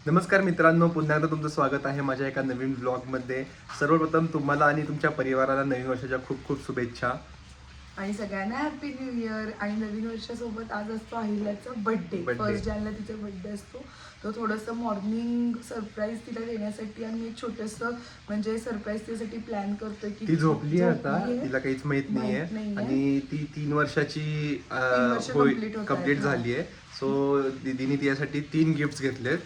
नमस्कार मित्रांनो, पुन्हा एकदा तुमचं स्वागत आहे माझ्या एका नवीन ब्लॉगमध्ये. सर्वप्रथम तुम्हाला आणि तुमच्या परिवाराला नवीन वर्षाच्या खूप खूप शुभेच्छा. आणि सगळ्यांना हॅपी न्यू इयर. आणि नवीन वर्षासोबत आज असतो अहिल्याचा बर्थडे. 1 जानेवारीला तिचा बर्थडे असतो. तो थोडंसं मॉर्निंग सरप्राईज तिला देण्यासाठी आम्ही एक छोटंसं म्हणजे सरप्राईज तिच्यासाठी प्लॅन करतोय की ती झोपली आहे आता, तिला काहीच माहित नाहीये आणि ती 3 वर्षाची कंप्लीट झाली आहे. सो दीदीने तिच्यासाठी 3 गिफ्ट घेतलेत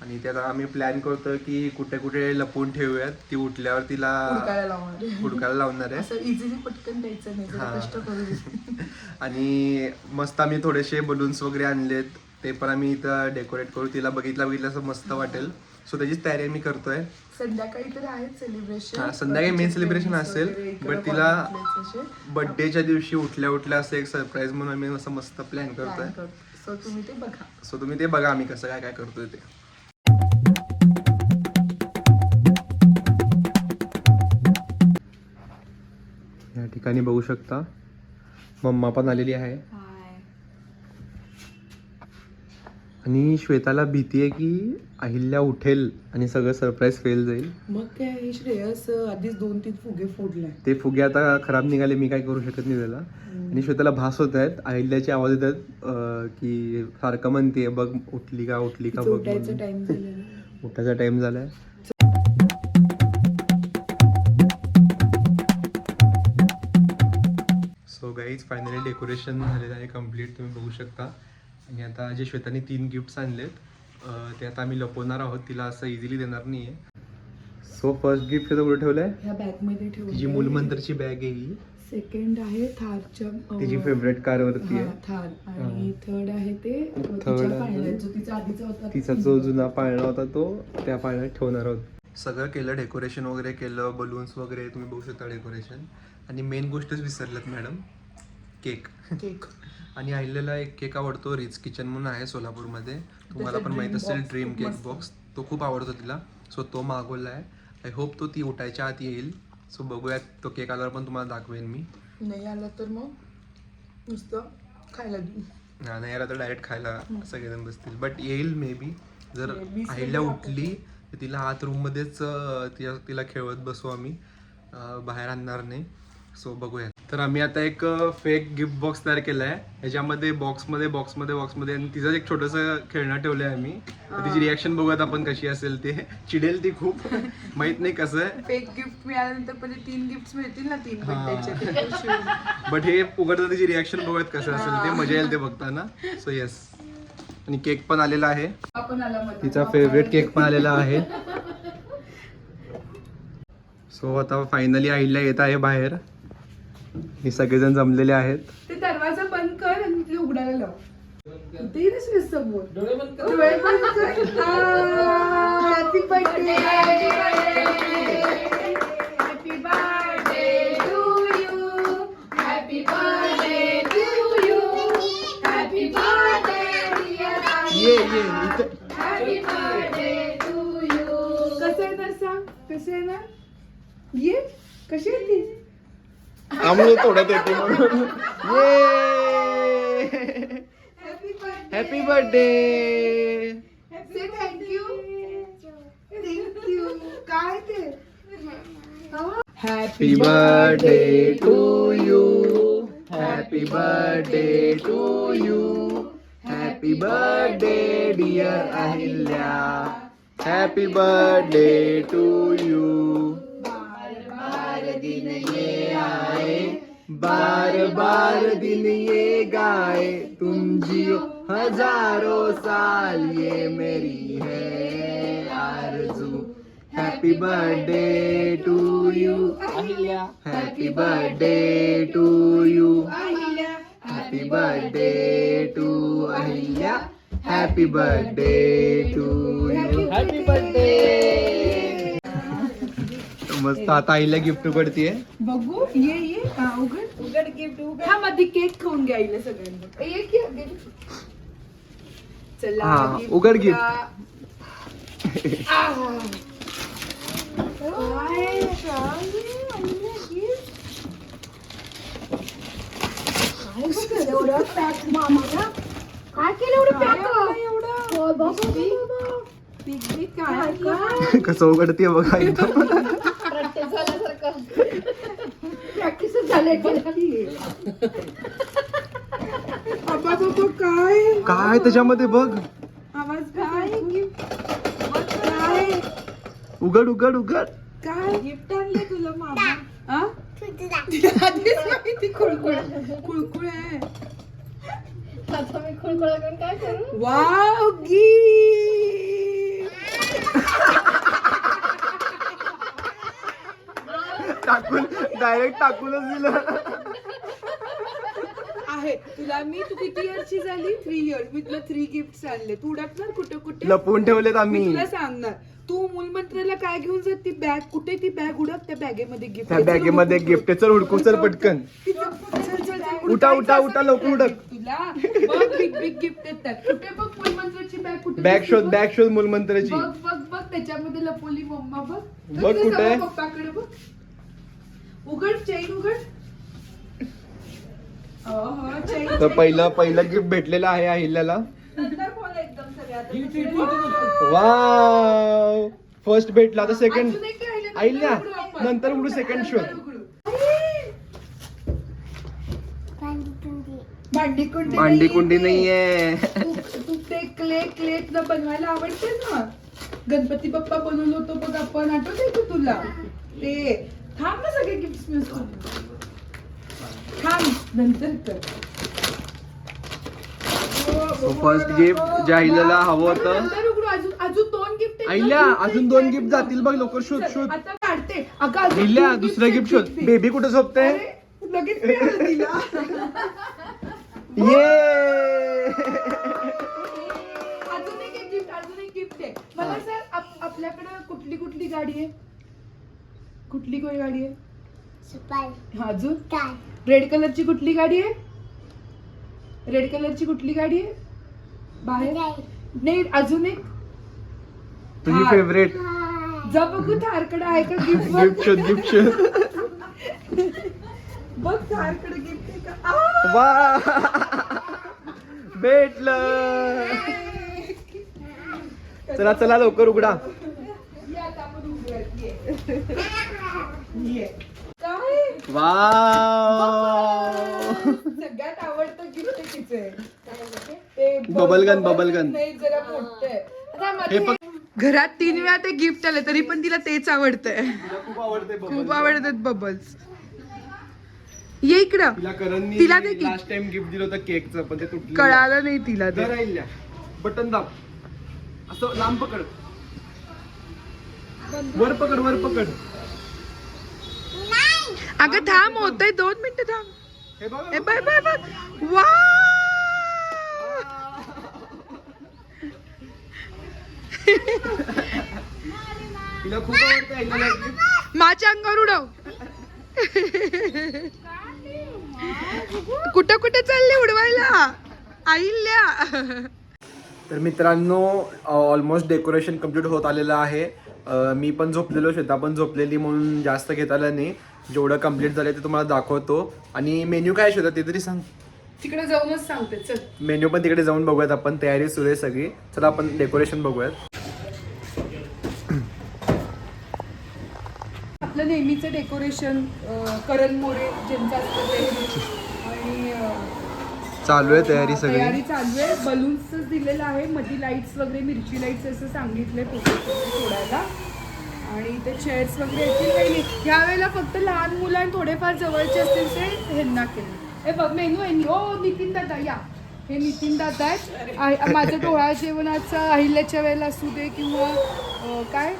आणि त्यात आम्ही प्लॅन करतोय की कुठे कुठे लपवून ठेवूयात. ती उठल्यावर तिला हुडकायला लावणार आहे. असं इझिली पटकन द्यायचं नाही, जरा कष्ट करू. आणि मस्त आम्ही थोडेसे बलून्स वगैरे आणलेत, ते पण आम्ही इथं डेकोरेट करू. तिला बघितलं असं मस्त वाटेल. सो त्याचीच तयारी आम्ही करतोय. संध्याकाळी तर आहे सेलिब्रेशन. संध्याकाळी मेन सेलिब्रेशन असेल, बट तिला बर्थडेच्या दिवशी उठल्या असं एक सरप्राईज म्हणून आम्ही असं मस्त प्लॅन करतोय. सो तुम्ही ते बघा आम्ही कसं काय करतोय ते. या ठिकाणी बघू शकता मम्मा पण आलेली आहे. आणि श्वेताला भीती आहे की अहिल्या उठेल आणि सगळं सरप्राईज फेल जाईल. मग काय श्रेयस आधीच 2-3 फुगे फोडले. ते फुगे आता खराब निघाले, मी काय करू शकत नाही त्याला. आणि श्वेताला भास होत आहेत, अहिल्याचे आवाज येत आहेत की सारखं म्हणते बघ उठली का बघ. उठायचा टाइम झालाय. सो गाईज फायनली डेकोरेशन झालेलं आहे कम्प्लीट, तुम्ही बघू शकता. आणि आता जे श्वेताने 3 गिफ्ट्स आणलेत ते आता आम्ही लपवणार आहोत, तिला असं इझिली देणार नाहीये. सो फर्स्ट गिफ्ट कुठे ठेवलंय? ह्या बॅग मध्ये ठेवलंय. तिची मूलमंत्रची बॅग आहे ही. सेकंड आहे थारच्या तिची फेवरेट कार वरती आहे थार. आणि थर्ड आहे ते तिच्या पाळण्यात जो तिचा आधीचा होता, तिचा जो जुना पाळणा होता तो त्या पाळण्यात ठेवणार आहोत. सगळं केलं, डेकोरेशन वगैरे केलं, बलून्स वगैरे तुम्ही बघू शकता डेकोरेशन. आणि मेन गोष्टच विसरल्यात मॅडम, केक. आणि अहिल्याला एक केक आवडतो, रिच किचन म्हणून आहे सोलापूरमध्ये, तुम्हाला पण माहित असेल, ड्रीम केक बॉक्स. तो खूप आवडतो तिला. सो तो मागवला आहे. आय होप तो ती उठायच्या आत येईल. सो बघूयात, तो केक आल्यावर पण तुम्हाला दाखवेन मी. नाही आला तर मग नुसतं खायला देऊ. नाही आला तर डायरेक्ट खायला सगळेजण बसतील. बट येईल मे बी. जर अहिल्या उठली तर तिला आत रूममध्येच तिला खेळवत बसू आम्ही, बाहेर आणणार नाही. सो बघूया. तर आम्ही आता एक फेक गिफ्ट बॉक्स तयार केला आहे. ह्याच्यामध्ये बॉक्समध्ये आणि तिचं एक छोटंसं खेळणं ठेवलं आहे आम्ही. तिची रिॲक्शन बघूयात आपण कशी असेल. ते चिडेल ती खूप, माहित नाही कसं आहे. फेक गिफ्ट मिळाल्यानंतर पहिले 3 गिफ्ट मिळतील ना, 3 बर्थडेचे. बट हे उघडता तिची रिॲक्शन बघूयात कसं असेल ते, मजा येईल ते बघताना. So yes. आणि केक पण आलेला आहे, तिचा फेवरेट केक पण आलेला आहे. सो आता फायनली अहिल्या येत आहे बाहेर. हे सगळेजण जमलेले आहेत. ते दरवाजा बंद कर आणि ते उघडायला लाव. ते समोर डोळे बंद कर. Happy birthday, happy birthday to you, happy birthday to you, happy birthday dear happy birthday to you. कसं आहे ना, सांग कसं आहे ना. ये कशी आहे ती. आम्ही थोड्यात येते म्हणून. Happy birthday. Say thank you. काय ते happy birthday to you, happy birthday to you, happy birthday dear Ahilya, happy birthday to you. दिन ये आए, बार बार दिन ये गाए, तुम जियो हजारों साल, ये मेरी है आरज़ू. Happy birthday to you Ahilya, happy birthday to you Ahilya, happy birthday to Ahilya, happy birthday to you. Happy birthday. मस्त. आता आईला गिफ्ट उघडतीये. बघू. ये उघड गिफ्ट उघड. हा मध्ये केक खाऊन घ्यायला सगळ्यांना. ये की चला उघड गिफ्ट. एवढं पॅक मामा काय केलं. एवढं पॅक. काय कसं उघडते बघा एकदम. प्रॅक्टिस झाले काय काय त्याच्यामध्ये बघ. आवाज काय काय उघड उघड उघड. काय गिफ्ट आणले तुला मामा? आ? आधीच माहिती खुळखुळ खुळखुळ आहे. आता मी खुळखुळा करून काय करू? वाव टाकून डायरेक्ट टाकूनच दिलं. आहे तुला मी तू किती इयर्सची झाली 3 इयर्स मी तुला 3 गिफ्ट आणले तू उडकणार कुठे कुठे लपवून ठेवलेत मी आम्ही. तुला सांगणार तू मूलमंत्राला काय घेऊन जात ती बॅग कुठे ती बॅग उडक त्या बॅगेमध्ये गिफ्ट त्या बॅगेमध्ये गिफ्ट. चल हुडकू चल पटकन. उठा उठा उठा लवकर उडक. तुला बघ बिग बिग गिफ्ट येतात कुठे बघ मूलमंत्राची बॅग कुठे बॅग शोध मूलमंत्राची. बघ बघ बघ त्याच्यामध्ये लपवली मम्मा बघ बघ तुझं कुठे आहे? पप्पाकडे बघ उघड चेन उघड चेन तर पहिलं गिफ्ट भेटलेलं आहे अहिल्याला. नंतर बोल एकदम सगळ्यात वाव फर्स्ट भेटला. आता सेकंड अजून एक राहिलं, नंतर अहिल्या उघडू आपण. नंतर उघडू सेकंड शोध. भांडी कुंडी नाहीये. तू ते क्ले न बनवायला आवडते ना गणपती बाप्पा बनवलो होतो बघ आपण आठवतंय का तुला ते थांब ना सगळे गिफ्ट मिळतो थांब नंतर कर फर्स्ट गिफ्ट जे अहिल्याला हवं होतं. नंतर उघडू अजून 2 गिफ्ट अहिल्या अजून 2 गिफ्ट जातील बघ लवकर शोध शोध. आता काढते अगं अजून अहिल्या 2 दुसरं गिफ्ट शोध. आहेत. बेबी कुठे झोपते? अरे, लगेच मिळालं तिला ये अजून एक गिफ्ट आहे मला सर आपल्याकडे कुठली गाडी आहे कुठली कोणी गाडी आहे हा, अजून रेड कलरची कुठली गाडी आहे रेड कलरची कुठली गाडी आहे बाहेर नाही अजून एक तुझी थार. फेवरेट. जा बघू थारकडे आहे का गिफ्ट शोध गिफ्ट शोध. बघ थारकडे गिफ्ट आहे का आ! वा भेटलं. चला चला लवकर उघडा. ये आता आपण उघडूयात, ये. काय वाव सगळ्यात आवडतं गिफ्ट तिचे ते Bubble gun. नाही जरा मोठं आहे. आता हे मध्ये घरात 3 वेळा ते गिफ्ट आलं तरी पण तिला तेच आवडतंय खूप आवडते खूप आवडतात बबल्स ये इकडं तिला करणनी तिला दे की. लास्ट टाइम गिफ्ट दिलं होतं केकचं पण ते तुटलं. कळालं नाही तिला ते राहिल्या बटन दाब असं लांब पकड वर पकड. अगं थांब होतंय 2 मिनिटं थांब हे बघ ए बघ वा तिला खूप आवडते अहिल्याला gift. माझ्या अंगावर उडव कुठे चालले उडवायला आईल्या तर मित्रांनो ऑलमोस्ट डेकोरेशन कम्प्लीट होत आलेलं आहे. मी पण झोपलेलो श्वेता पण झोपलेली म्हणून जास्त घेता आलं नाही. जेवढं कम्प्लीट झालं ते तुम्हाला दाखवतो. आणि मेन्यू काय श्वेता ते तरी सांग. तिकडे जाऊनच सांगते चल मेन्यू पण तिकडे जाऊन बघूयात आपण. तयारी सुरू आहे सगळी. चला आपण डेकोरेशन बघूयात. आपलं नेहमीचं डेकोरेशन करण मोरे ज्यांचं असतं ते आणि चालू आहे तयारी सगळी. तयारी चालू आहे. बलून्सच दिलेलं आहे मध्ये लाईट्स वगैरे मिरची लाईट्स असं सांगितलंय सोडायला आणि ते चेअर्स वगैरे येतील काही नाही. यावेळेला फक्त लहान मुलं आणि थोडेफार जवळचे असतील ते ह्यांना केले. हे बघ मेनू आहे हो नितीन दादा या हे नितीन दादा आहेत. माझं डोळा जेवणाचं अहिल्याच्या वेळेला असू दे किंवा काय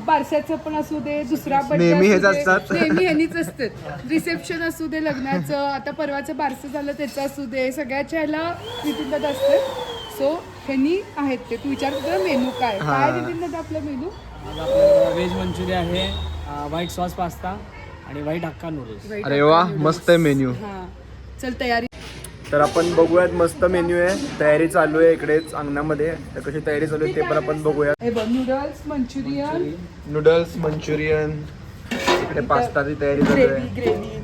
बारशाचं पण असू दे दुसरा नेहमी हेच बर्थडे असतात. नेहमी ह्यांनीच असतात. रिसेप्शन असू दे लग्नाचं आता परवाचं बारसं झालं त्याचं असू दे सगळ्याच्या ह्याला नितीन दादा असतात. सो ह्यांनी आहेत ते तू विचार कर मेनू काय नितीन दादा आपला मेनू आज आपल्याकडे व्हेज मंचुरियन आहे, व्हाईट सॉस पास्ता आणि व्हाईट हक्का नूडल्स. अरे वा मस्त आहे मेन्यू. हा चल तयारी तर आपण बघूयात. मस्त मेन्यू आहे. तयारी चालू आहे इकडेच अंगणामध्ये. तर कशी तयारी चालू आहे ते पण आपण बघूयात. हे बघ नूडल्स मंचुरियन नूडल्स मंचुरियन इकडे पास्ताची तयारी चालू आहे. ग्रेव्ही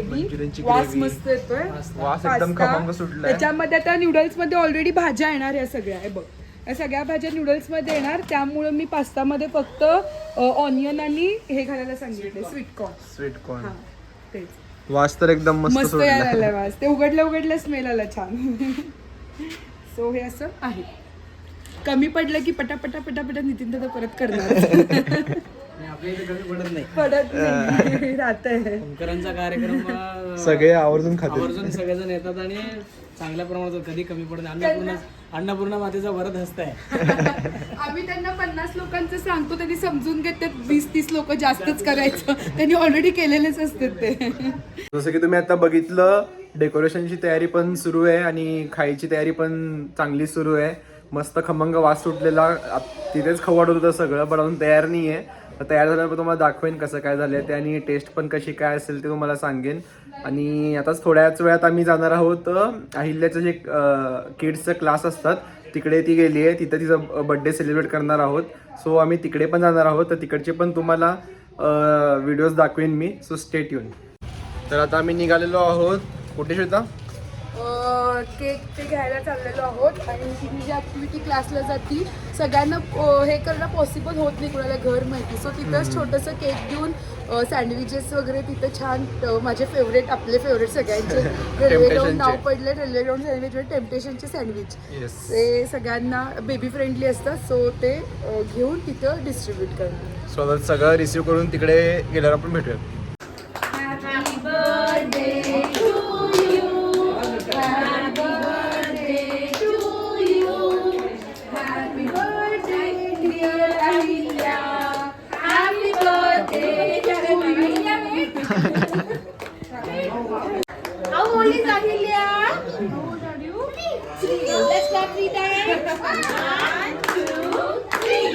मंचुरियनची वास ग्रेव्ही. मस्त येतोय वास एकदम पास्ता. खमंग सुटलाय. त्याच्यामध्ये आता नूडल्स मध्ये ऑलरेडी भाज्या येणार या सगळ्या हे बघ या सगळ्या भाज्या नूडल्समध्ये येणार, त्यामुळे मी पास्तामध्ये फक्त ऑनियन आणि हे घालायला सांगितले, स्वीट कॉर्न. हां तेच. वास तर एकदम मस्त यायला लागला वास. ते उघडल्या स्मेल आला छान. सो हे असं आहे. कमी पडलं की पटापटा नितीन दादा परत करणार. आपल्या इथे कमी पडत नाही. पडत नाही राहत आहे. शंकरांचा कार्यक्रम सगळे आवर्जून खातात. आवर्जून सगळेजण येतात आणि चांगल्या प्रमाणात कधी कमी पडत नाही. अन्नपूर्णा मातेचा वरद हस्त आहे. आम्ही त्यांना 50 लोकांचं सांगतो, त्यांनी समजून घेतात 20-30 लोक जास्तच करायचं. त्यांनी ऑलरेडी केलेलेच असतात ते. जसं की तुम्ही आता बघितलं, डेकोरेशनची तयारी पण सुरू आहे आणि खायची तयारी पण चांगली सुरू आहे. मस्त खमंग वास सुटलेला, तिथेच खाऊ वाटत होतं सगळं, पण अजून तयार नाही आहे. तयार झाल्यावर तुम्हाला दाखवेन कसं काय झालं ते आणि टेस्ट पण कशी काय असेल ते तुम्हाला सांगेन. आणि आताच थोड्याच वेळात आम्ही जाणार आहोत अहिल्याचं जे किड्सचं क्लास असतात तिकडे ती गेली आहे, तिथं तिचं बड्डे सेलिब्रेट करणार आहोत. सो आम्ही तिकडे पण जाणार आहोत, तर तिकडचे पण तुम्हाला व्हिडिओज दाखवेन मी. So stay tune. तर आता आम्ही निघालेलो आहोत. कुठे श्वेता? केक ते घ्यायला चाललेलो आहोत आणि तिथे जी ॲक्टिव्हिटी क्लासला जाती सगळ्यांना हे करणं पॉसिबल होत नाही, कोणाला घर माहिती. सो तिथंच छोटंसं केक घेऊन सँडविचेस वगैरे तिथं छान माझे फेवरेट, आपले फेवरेट सगळ्यांचे रेल्वे ग्राउंड नाव पडले, रेल्वे ग्राउंड सँडविच म्हणजे टेम्पटेशनचे सँडविच. ते सगळ्यांना बेबी फ्रेंडली असतात, सो ते घेऊन तिथं डिस्ट्रीब्यूट करणार. सो आता सगळं रिसिव्ह करून तिकडे गेल्यावर आपण भेटूया. Happy birthday to you. Happy birthday to you. Happy birthday dear Ahilya. Happy birthday to you. How old is Ahilya? How old are you? 3. Let's clap 3 times. 1, 2, 3.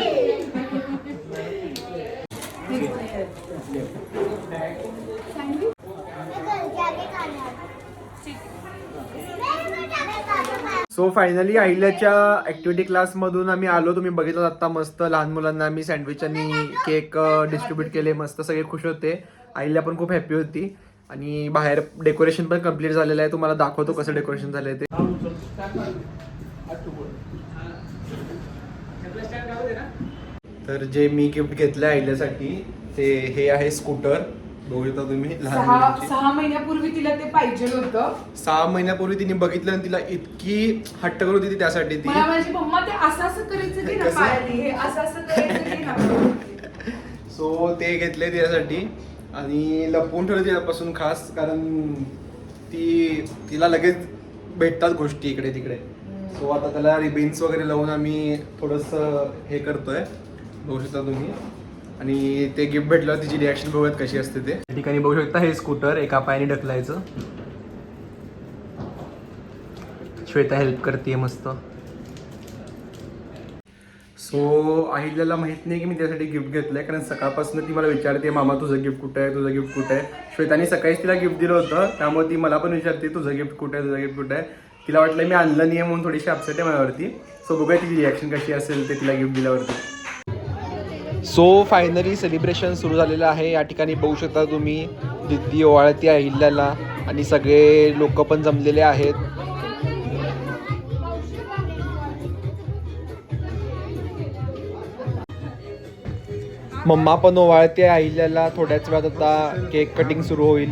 So finally अहिल्याच्या activity क्लासमधून आम्ही आलो. तुम्ही बघितलं आता मस्त लहान मुलांना आम्ही सँडविच आणि केक डिस्ट्रीब्यूट केले. मस्त सगळे खुश होते. अहिल्या पण खूप हॅपी होती आणि बाहेर डेकोरेशन पण कम्प्लीट झालेलं आहे. तुम्हाला दाखवतो कसं डेकोरेशन झालंय ते. तर जे मी गिफ्ट घेतलं अहिल्यासाठी ते हे आहे स्कूटर. बघू शकता तुम्ही. 6 महिन्यापूर्वी तिला ते पाहिजे होतं. 6 महिन्यापूर्वी तिने बघितलं आणि तिला इतकी हट्ट करत होती त्यासाठी ती. मला माझी मम्मा ते असं करायचं की ना पायाने, हे असं करायचं की ना. सो ते घेतले तिच्यासाठी आणि लपवून ठेवलं तिच्यापासून खास, कारण तिला लगेच भेटतात गोष्टी इकडे तिकडे. सो आता त्याला रिबिन्स वगैरे लावून आम्ही थोडंसं हे करतोय, बघू शकता तुम्ही. आणि ते गिफ्ट भेटलं, तिची रिॲक्शन बघूयात कशी असते ते. या ठिकाणी बघू शकता हे स्कूटर एका पायाने ढकलायचं. श्वेता हेल्प करते मस्त. सो अहिल्याला माहित नाही की मी त्यासाठी गिफ्ट घेतलंय, कारण सकाळपासून ती मला विचारते मामा तुझं गिफ्ट कुठं आहे, तुझं गिफ्ट कुठं आहे. श्वेताने सकाळीच तिला गिफ्ट दिलं होतं, त्यामुळे ती मला पण विचारते तुझं गिफ्ट कुठं आहे, तुझं गिफ्ट कुठं आहे. तिला वाटलं मी आणलं नाही आहे म्हणून थोडीशी अपसेट आहे माझ्यावरती. सो बघूया तिची रिॲक्शन कशी असेल ते तिला गिफ्ट दिल्यावरती. सो फायनली सेलिब्रेशन सुरू झालेलं आहे. या ठिकाणी बघू शकता तुम्ही दिदी ओवाळती अहिल्याला आणि सगळे लोक पण जमलेले आहेत. मम्मा पण ओवाळते अहिल्याला. थोड्याच वेळात आता केक कटिंग सुरू होईल.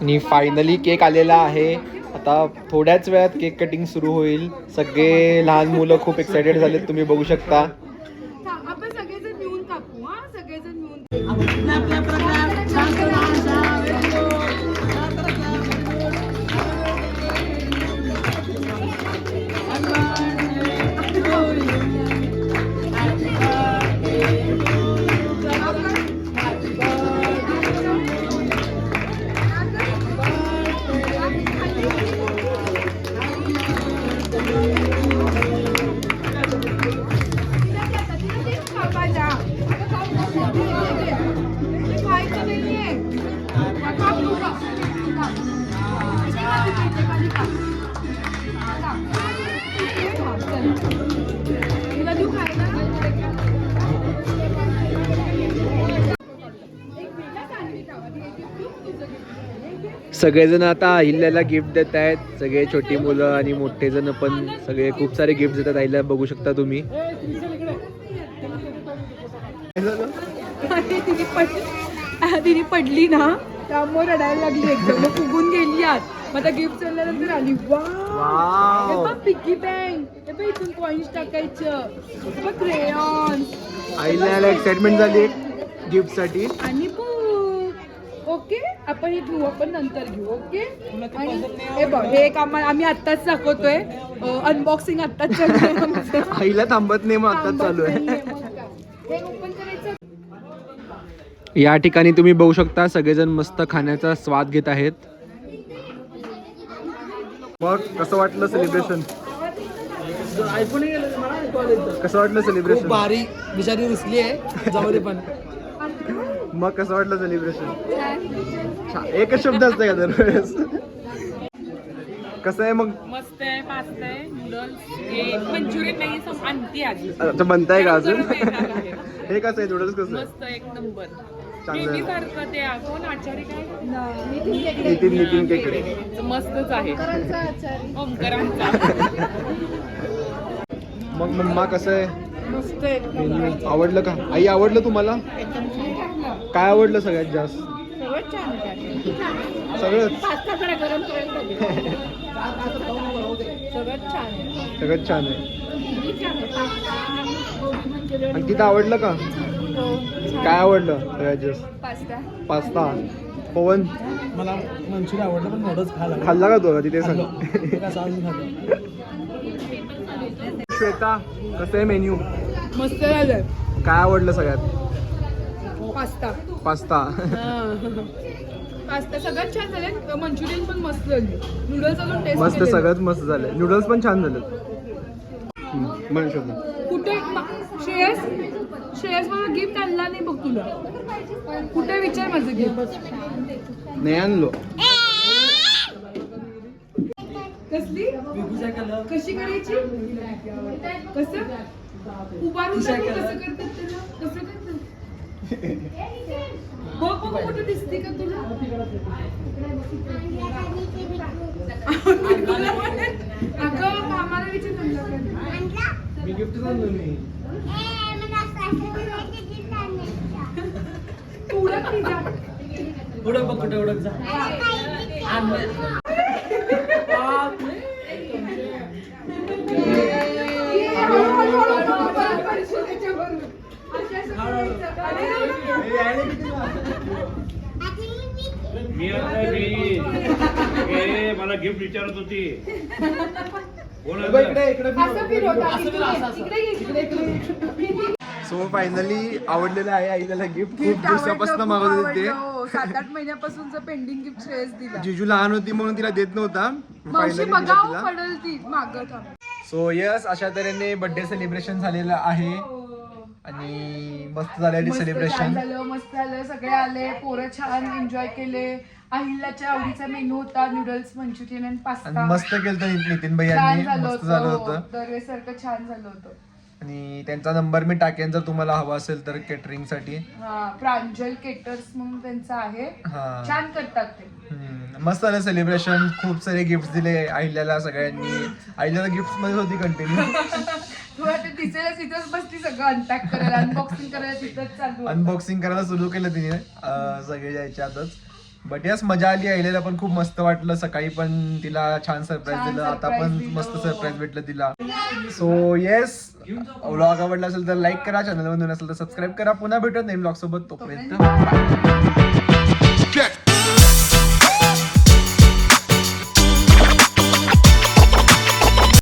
आणि फायनली केक आलेला आहे. आता थोड्याच वेळात केक कटिंग सुरू होईल. सगळे लहान मुलं खूप एक्सायटेड झालेत, तुम्ही बघू शकता. आपण सगळेजण मिळून कापू. सगळेजण मिळून. सगळेजण आता अहिल्याला गिफ्ट देत आहेत, सगळे छोटी मुलं आणि मोठे जण पण सगळे खूप सारे गिफ्ट देतात अहिल्या, बघू शकता तुम्ही. तिने पडली ना त्यामुळे रडायला लागली एकदम मग फुगून गेली आत. मग आता गिफ्ट चालल्यानंतर आली. वा पिग्गी बँक, इथून कॉइन्स टाकायचं, क्रेयॉन्स. अहिल्याला एक्साइटमेंट झाली गिफ्ट साठी. आणि ओके आपण हे घेऊ, आपण नंतर घेऊ. ओके आणि हे बघ हे एक आम्ही आत्ताच दाखवतोय, अनबॉक्सिंग आत्ताच चालू आहे आमचं. आईला थांबत नाही मग आताच चालू आहे. हे ओपन करायचं. या ठिकाणी तुम्ही बघू शकता सगळेजण मस्त खाण्याचा स्वाद घेत आहेत. मग कसं वाटलं सेलिब्रेशन? कसं वाटलं सेलिब्रेशन? भारी, बिचारी रुसली आहे जाऊ दे. पण मग कसं वाटलं सेलिब्रेशन? एकच शब्द असतं का दरवेळेस? कसं आहे मग? मस्त आहे, पास्ता आहे, नूडल्स, मंचुरियन नाही आणते अजून. अच्छा बनताय का अजून? हे कसं आहे नूडल्स? कसं आहे? मस्त एक नंबर. चांगलं आहे. सारखं ते कोण आचारी काय नितीन केकडे. मस्तच आहे. ओमकरांचा मग मम्मा कसं आहे? मस्त आहे. मेन्यू आवडलं का? आई आवडलं तुम्हाला? काय आवडलं सगळ्यात जास्त? सगळं छान आहे. सगळंच पास्ता जरा गरम करायला पाहिजे. सगळं छान आहे. सगळंच छान आहे. अंकिता आवडलं का? काय आवडलं सगळ्यात जास्त? पास्ता. पवन मला मंचुरियन आवडलं पण नूडल्स खाल्ला का तो तिथे सांग. श्वेता कसं आहे मेन्यू? मस्त झालंय. काय आवडलं सगळ्यात? Pasta pasta. पास्ता सगळ्यात छान झाले. मंचुरियन पण मस्त झाली. नूडल्स अजून टेस्ट मस्त, सगळंच मस्त झालं. नूडल्स पण छान झालं. म्हण शोधा. कुठे श्रेयस मला गिफ्ट आणला नाही बघ तुला. कुठे विचार माझं गिफ्ट. नाही आणलो. कसली कशी करायची? कसं उभारून कसं करतात त्याला? कसं करतात? बघ बघ कुठे दिसते का तुला? अगं मामाला विचार. मी गिफ्ट आणलो नाही. पुढं बघ कुठे उडक जा. मला गिफ्ट विचारत होती. सो फायनली आवडलेलं आहे आईला गिफ्ट. खूप दिवसापासून मागवत होते. 7-8 महिन्यापासूनच पेंडिंग गिफ्ट श्रेयस दिला. जिजू लहान होती म्हणून तिला देत नव्हता. मावशी फायनली बघावं तिला. पडेल ती मागत. सो यस, अशा तऱ्हेने बर्थडे सेलिब्रेशन झालेलं आहे आणि मस्त झालेली सेलिब्रेशन. मस्त झालं. सगळे आले, पोरं छान एन्जॉय केले. अहिल्याच्या आवडीचा मेनू होता नूडल्स, मंचुरियन आणि आणि पास्ता. मस्त केलं नितीन छान भैयांनी. झालं मस्त झालं होतं. होतं. दरवेळेसारखं छान झालं होतं. आणि त्यांचा नंबर मी टाकेन जर तुम्हाला हवा असेल तर केटरिंग साठी. हा, प्रांजल केटर्स म्हणून त्यांचं आहे. हा. छान करतात ते. मस्त झालं सेलिब्रेशन. खूप सारे गिफ्ट दिले अहिल्याला सगळ्यांनी. अहिल्याला गिफ्ट मध्ये होती कंटिन्यू. तू आता दिसायला तिथंच बसली, सगळं अनपॅक करायला, अनबॉक्सिंग करायला तिथंच चालू. अनबॉक्सिंग करायला सुरू केलं तिने सगळे जायच्या आतच. बट यस, मजा आली. अहिल्याला पण खूप मस्त वाटलं. सकाळी पण तिला छान सरप्राईज दिलं. आता पण surprise दिलं. मस्त सरप्राईज भेटलं तिला. सो येस, व्लॉग आवडला असेल तर लाईक करा, चॅनलवर नवीन असेल तर सबस्क्राईब करा. पुन्हा भेटत नवीन व्लॉग सोबत. तोपर्यंत